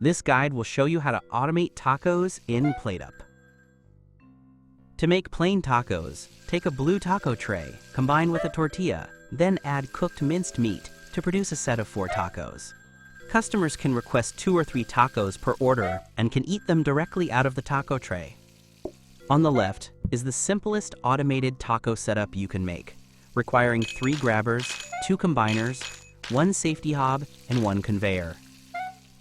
This guide will show you how to automate tacos in PlateUp. To make plain tacos, take a blue taco tray, combine with a tortilla, then add cooked minced meat to produce a set of 4 tacos. Customers can request 2 or 3 tacos per order and can eat them directly out of the taco tray. On the left is the simplest automated taco setup you can make, requiring 3 grabbers, 2 combiners, 1 safety hob, and 1 conveyor.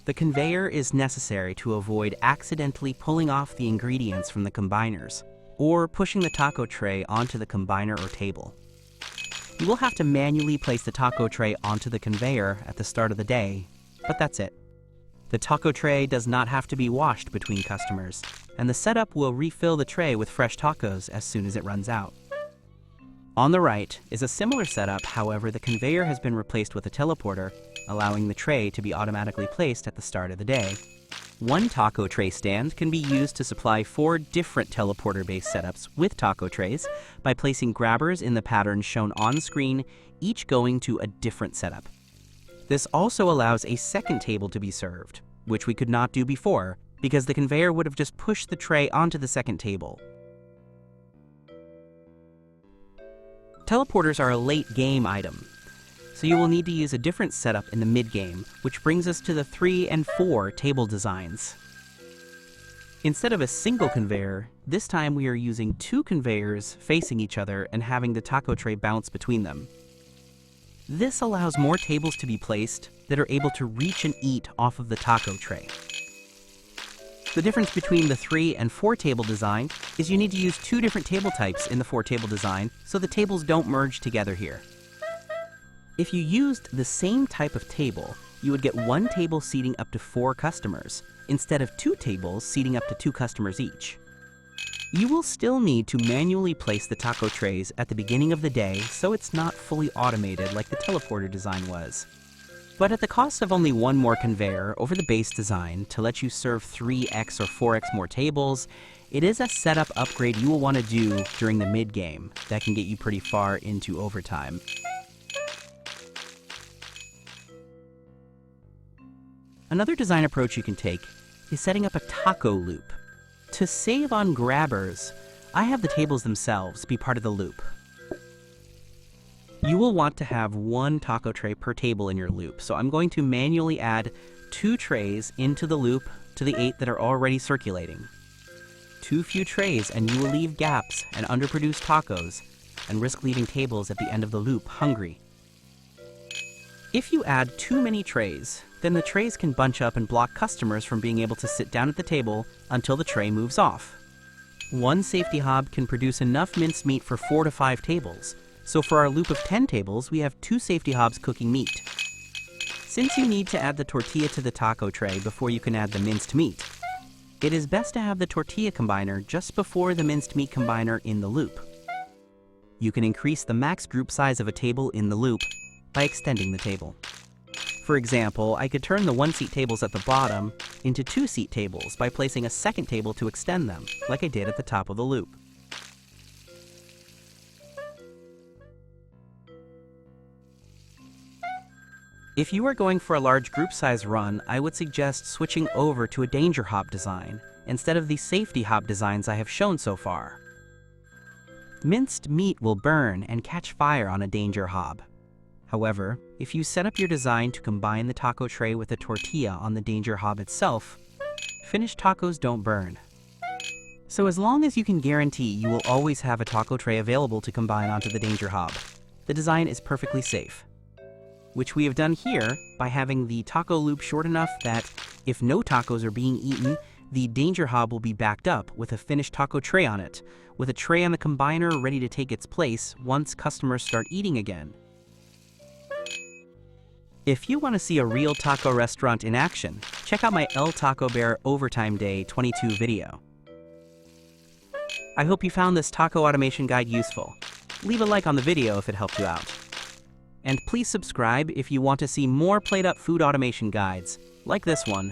The conveyor is necessary to avoid accidentally pulling off the ingredients from the combiners or pushing the taco tray onto the combiner or table. You will have to manually place the taco tray onto the conveyor at the start of the day, but that's it. The taco tray does not have to be washed between customers, and the setup will refill the tray with fresh tacos as soon as it runs out. On the right is a similar setup, however the conveyor has been replaced with a teleporter, allowing the tray to be automatically placed at the start of the day. 1 taco tray stand can be used to supply 4 different teleporter-based setups with taco trays by placing grabbers in the pattern shown on screen, each going to a different setup. This also allows a second table to be served, which we could not do before because the conveyor would have just pushed the tray onto the second table. Teleporters are a late game item, so you will need to use a different setup in the mid-game, which brings us to the 3 and 4 table designs. Instead of a single conveyor, this time we are using 2 conveyors facing each other and having the taco tray bounce between them. This allows more tables to be placed that are able to reach and eat off of the taco tray. The difference between the 3 and 4 table design is you need to use 2 different table types in the 4 table design so the tables don't merge together here. If you used the same type of table, you would get 1 table seating up to 4 customers, instead of 2 tables seating up to 2 customers each. You will still need to manually place the taco trays at the beginning of the day so it's not fully automated like the teleporter design was. But at the cost of only 1 more conveyor over the base design to let you serve 3x or 4x more tables, it is a setup upgrade you will want to do during the mid-game that can get you pretty far into overtime. Another design approach you can take is setting up a taco loop. To save on grabbers, I have the tables themselves be part of the loop. You will want to have 1 taco tray per table in your loop, so I'm going to manually add 2 trays into the loop to the 8 that are already circulating. Too few trays and you will leave gaps and underproduced tacos and risk leaving tables at the end of the loop hungry. If you add too many trays, then the trays can bunch up and block customers from being able to sit down at the table until the tray moves off. 1 safety hob can produce enough minced meat for 4 to 5 tables, so for our loop of 10 tables, we have 2 safety hobs cooking meat. Since you need to add the tortilla to the taco tray before you can add the minced meat, it is best to have the tortilla combiner just before the minced meat combiner in the loop. You can increase the max group size of a table in the loop by extending the table. For example, I could turn the 1-seat tables at the bottom into 2-seat tables by placing a second table to extend them, like I did at the top of the loop. If you are going for a large group size run, I would suggest switching over to a danger hob design instead of the safety hob designs I have shown so far. Minced meat will burn and catch fire on a danger hob. However, if you set up your design to combine the taco tray with a tortilla on the danger hob itself, finished tacos don't burn. So as long as you can guarantee you will always have a taco tray available to combine onto the danger hob, the design is perfectly safe. Which we have done here by having the taco loop short enough that if no tacos are being eaten, the danger hob will be backed up with a finished taco tray on it, with a tray on the combiner ready to take its place once customers start eating again. If you want to see a real taco restaurant in action, check out my El Taco Bear Overtime Day 22 video. I hope you found this taco automation guide useful. Leave a like on the video if it helped you out. And please subscribe if you want to see more PlateUp food automation guides, like this one,